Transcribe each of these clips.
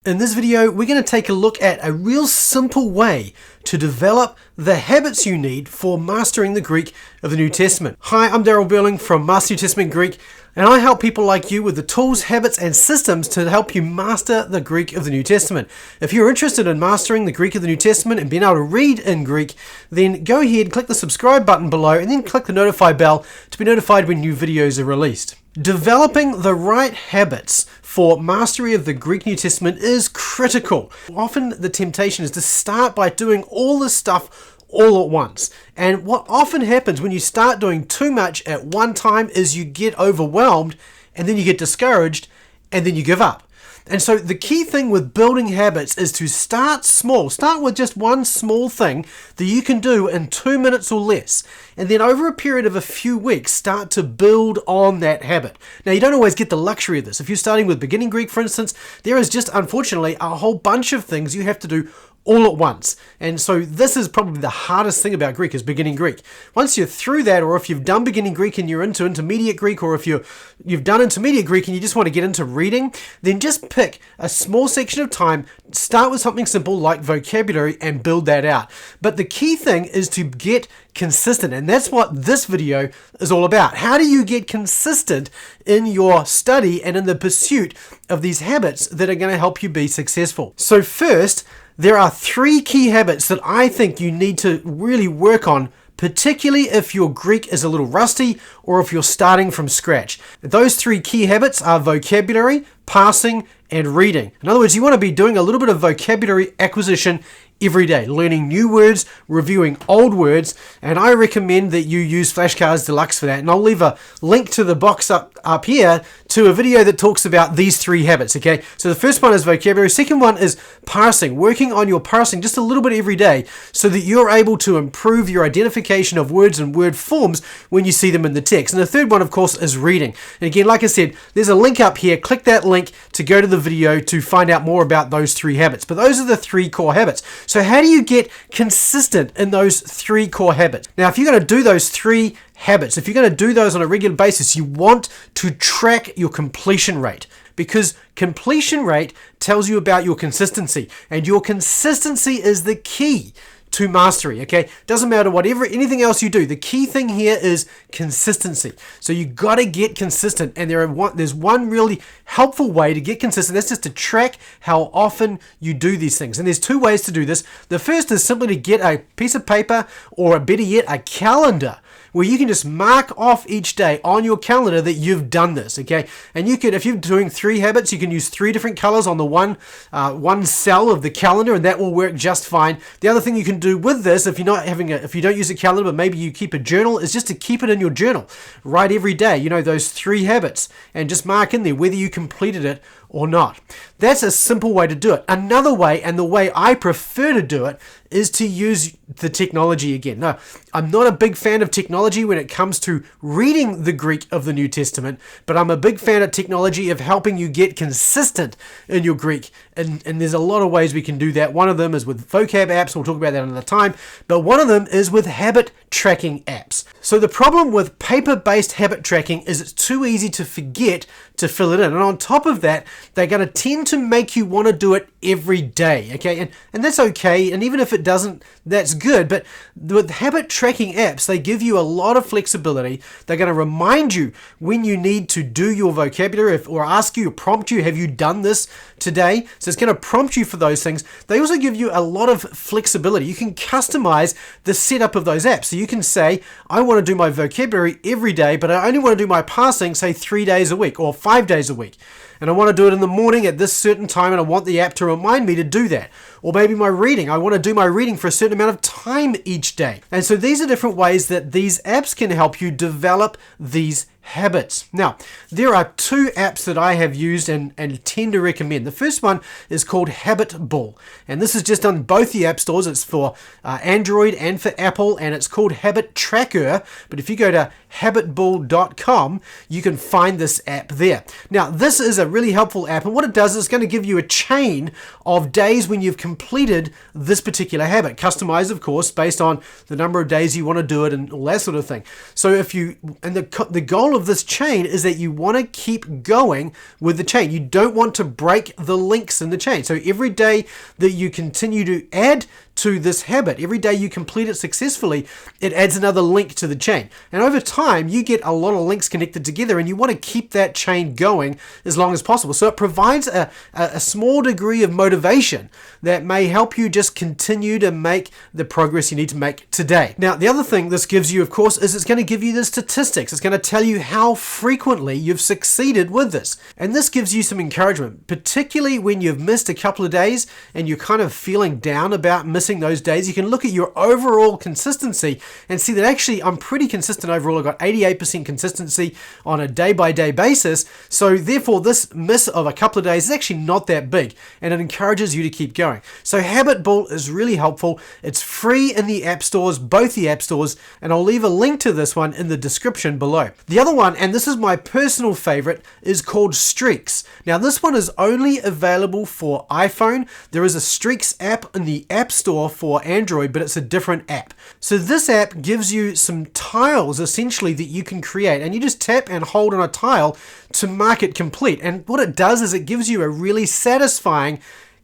In this video, we're going to take a look at a real simple way to develop the habits you need for mastering the Greek of the New Testament. Hi, I'm Daryl Burling from Master New Testament Greek, and I help people like you with the tools, habits, and systems to help you master the Greek of the New Testament. If you're interested in mastering the Greek of the New Testament and being able to read in Greek, then go ahead, click the subscribe button below, and then click the notify bell to be notified when new videos are released. Developing the right habits for mastery of the Greek New Testament is critical. Often the temptation is to start by doing all this stuff all at once. And what often happens when you start doing too much at one time is you get overwhelmed and then you get discouraged and then you give up. And so the key thing with building habits is to start small. Start with just one small thing that you can do in 2 minutes or less. And then over a period of a few weeks, start to build on that habit. Now, you don't always get the luxury of this. If you're starting with beginning Greek, for instance, there is just, unfortunately, a whole bunch of things you have to do all at once. And so this is probably the hardest thing about Greek, is beginning Greek. Once you're through that, or if you've done beginning Greek and you're into intermediate Greek, or if you've done intermediate Greek and you just want to get into reading, then just pick a small section of time, start with something simple like vocabulary and build that out. But the key thing is to get consistent, and that's what this video is all about. How do you get consistent in your study and in the pursuit of these habits that are going to help you be successful? So first, there are 3 key habits that I think you need to really work on, particularly if your Greek is a little rusty or if you're starting from scratch. Those 3 key habits are vocabulary, parsing, and reading. In other words, you want to be doing a little bit of vocabulary acquisition every day, learning new words, reviewing old words, and I recommend that you use Flashcards Deluxe for that. And I'll leave a link to the box up here to a video that talks about these 3 habits, okay? So the first one is vocabulary. Second one is parsing, working on your parsing just a little bit every day so that you're able to improve your identification of words and word forms when you see them in the text. And the third one, of course, is reading. And again, like I said, there's a link up here. Click that link to go to the video to find out more about those 3 habits. But those are the 3 core habits. So how do you get consistent in those 3 core habits? Now, if you're going to do those 3 habits, if you're going to do those on a regular basis, you want to track your completion rate, because completion rate tells you about your consistency, and your consistency is the key to mastery, okay? Doesn't matter anything else you do. The key thing here is consistency. So you got to get consistent, and there's one really helpful way to get consistent. That's just to track how often you do these things. And there's 2 ways to do this. The first is simply to get a piece of paper, or better yet, a calendar, where you can just mark off each day on your calendar that you've done this, okay? And you can, if you're doing 3 habits, you can use 3 different colors on the one cell of the calendar, and that will work just fine. The other thing you can do with this, if you don't use a calendar, but maybe you keep a journal, is just to keep it in your journal. Write every day, those 3 habits, and just mark in there whether you completed it or not. That's a simple way to do it. Another way, and the way I prefer to do it, is to use the technology again. Now, I'm not a big fan of technology when it comes to reading the Greek of the New Testament, but I'm a big fan of technology of helping you get consistent in your Greek. And there's a lot of ways we can do that. One of them is with vocab apps. We'll talk about that another time. But one of them is with habit tracking apps. So the problem with paper-based habit tracking is it's too easy to forget to fill it in. And on top of that, they're going to tend to make you want to do it every day, okay? And that's okay. And even if it doesn't, that's good. But with habit tracking apps, they give you a lot of flexibility. They're going to remind you when you need to do your vocabulary, or ask you, or prompt you, have you done this today? So it's going to prompt you for those things. They also give you a lot of flexibility. You can customize the setup of those apps. So you can say, I want to do my vocabulary every day, but I only want to do my parsing, say 3 days a week or 5 days a week. And I want to do it in the morning at this certain time, and I want the app to remind me to do that. Or maybe my reading, I want to do my reading for a certain amount of time each day. And so these are different ways that these apps can help you develop these habits. Now, there are 2 apps that I have used and tend to recommend. The first one is called Habitbull, and this is just on both the app stores. It's for Android and for Apple, and it's called Habit Tracker. But if you go to habitbull.com, you can find this app there. Now, this is a really helpful app, and what it does is it's going to give you a chain of days when you've completed this particular habit, customized, of course, based on the number of days you want to do it and all that sort of thing. So the goal of this chain is that you want to keep going with the chain. You don't want to break the links in the chain. So every day that you continue to add to this habit, every day you complete it successfully, it adds another link to the chain. And over time, you get a lot of links connected together, and you want to keep that chain going as long as possible. So it provides a small degree of motivation that may help you just continue to make the progress you need to make today. Now, the other thing this gives you, of course, is it's going to give you the statistics. It's going to tell you how frequently you've succeeded with this. And this gives you some encouragement, particularly when you've missed a couple of days and you're kind of feeling down about missing those days. You can look at your overall consistency and see that actually I'm pretty consistent overall. I've got 88% consistency on a day-by-day basis. So therefore, this miss of a couple of days is actually not that big, and it encourages you to keep going. So Habit Bull is really helpful. It's free in the app stores, both the app stores, and I'll leave a link to this one in the description below. The other one, and this is my personal favorite, is called Streaks. Now this one is only available for iPhone. There is a Streaks app in the App Store for Android, but it's a different app. So this app gives you some tiles essentially that you can create, and you just tap and hold on a tile to mark it complete. And what it does is it gives you a really satisfying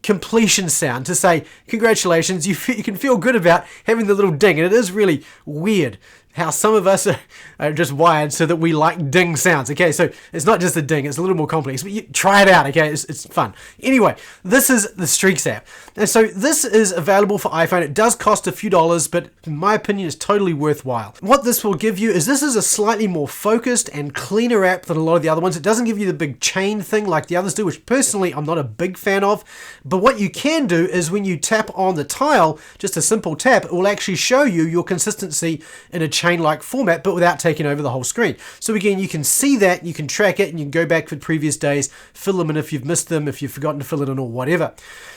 completion sound to say, congratulations, you can feel good about having the little ding. And it is really weird how some of us are just wired so that we like ding sounds. Okay, so it's not just a ding, it's a little more complex, but you try it out, okay, it's fun. Anyway, this is the Streaks app. And so this is available for iPhone. It does cost a few dollars, but in my opinion, it's totally worthwhile. What this will give you is this is a slightly more focused and cleaner app than a lot of the other ones. It doesn't give you the big chain thing like the others do, which personally I'm not a big fan of. But what you can do is when you tap on the tile, just a simple tap, it will actually show you your consistency in a chain-like format, but without taking over the whole screen. So again, you can see that, you can track it, and you can go back for previous days, fill them in if you've missed them, if you've forgotten to fill it in or whatever.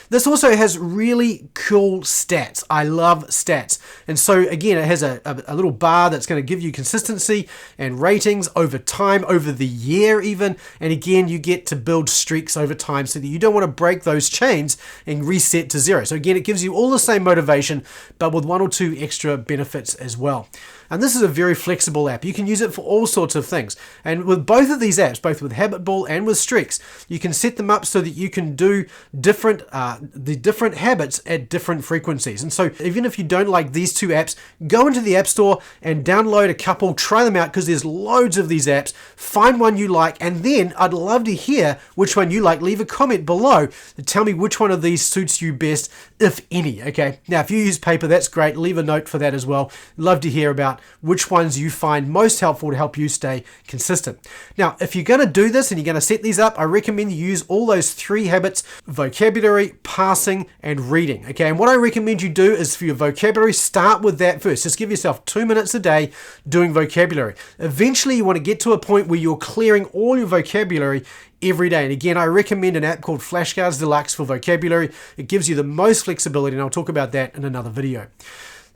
This also has really cool stats. I love stats. And so again, it has a little bar that's going to give you consistency and ratings over time, over the year even. And again, you get to build streaks over time so that you don't want to break those chains and reset to zero. So again, it gives you all the same motivation, but with one or two extra benefits as well. And this is a very flexible app. You can use it for all sorts of things. And with both of these apps, both with Habit Bull and with Streaks, you can set them up so that you can do the different habits at different frequencies. And so even if you don't like these two apps, go into the App Store and download a couple, try them out, because there's loads of these apps. Find one you like, and then I'd love to hear which one you like. Leave a comment below to tell me which one of these suits you best, if any. Okay. Now, if you use paper, that's great. Leave a note for that as well. Love to hear about which ones you find most helpful to help you stay consistent. Now, if you're going to do this and you're going to set these up, I recommend you use all those three habits: vocabulary, passing, and reading. Okay, and what I recommend you do is for your vocabulary, start with that first. Just give yourself 2 minutes a day doing vocabulary. Eventually, you want to get to a point where you're clearing all your vocabulary every day. And again, I recommend an app called Flashcards Deluxe for vocabulary. It gives you the most flexibility, and I'll talk about that in another video.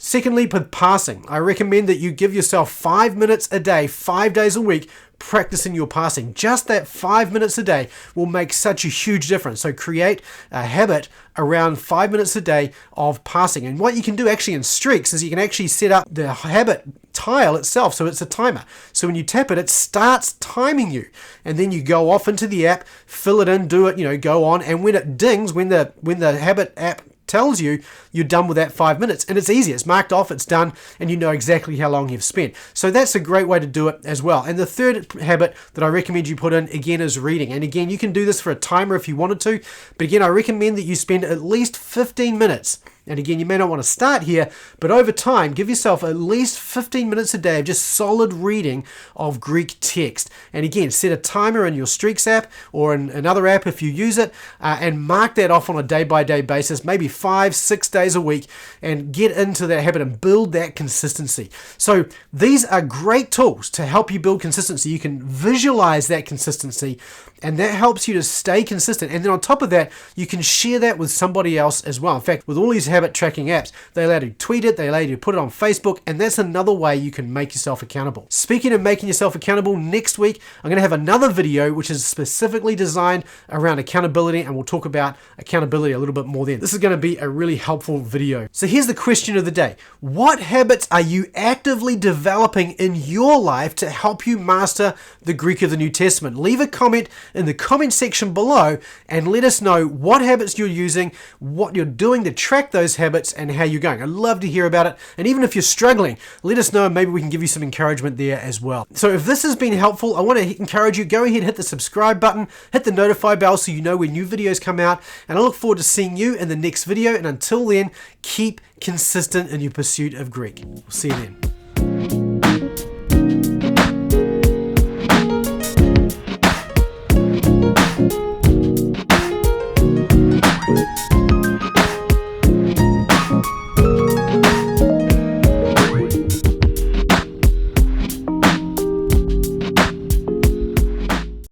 Secondly, with passing, I recommend that you give yourself 5 minutes a day, 5 days a week, practicing your passing. Just that 5 minutes a day will make such a huge difference. So create a habit around 5 minutes a day of passing. And what you can do actually in Streaks is you can actually set up the habit tile itself, so it's a timer. So when you tap it, it starts timing you, and then you go off into the app, fill it in, do it, go on, and when it dings, when the habit app tells you you're done with that 5 minutes, and it's easy, it's marked off, it's done, and you know exactly how long you've spent. So that's a great way to do it as well. And the third habit that I recommend you put in again is reading. And again, you can do this for a timer if you wanted to, but again, I recommend that you spend at least 15 minutes. And again, you may not want to start here, but over time, give yourself at least 15 minutes a day of just solid reading of Greek text. And again, set a timer in your Streaks app or in another app if you use it, and mark that off on a day-by-day basis, maybe 5-6 days a week, and get into that habit and build that consistency. So these are great tools to help you build consistency. You can visualize that consistency, and that helps you to stay consistent. And then on top of that, you can share that with somebody else as well. In fact, with all these habits habit tracking apps. They allow you to tweet it, they allow you to put it on Facebook, and that's another way you can make yourself accountable. Speaking of making yourself accountable, next week I'm going to have another video which is specifically designed around accountability, and we'll talk about accountability a little bit more then. This is going to be a really helpful video. So here's the question of the day. What habits are you actively developing in your life to help you master the Greek of the New Testament? Leave a comment in the comment section below and let us know what habits you're using, what you're doing to track those habits, and how you're going. I'd love to hear about it. And even if you're struggling, let us know, and maybe we can give you some encouragement there as well. So if this has been helpful, I want to encourage you, go ahead and hit the subscribe button, hit the notify bell so you know when new videos come out, and I look forward to seeing you in the next video. And until then, keep consistent in your pursuit of Greek. We'll see you then.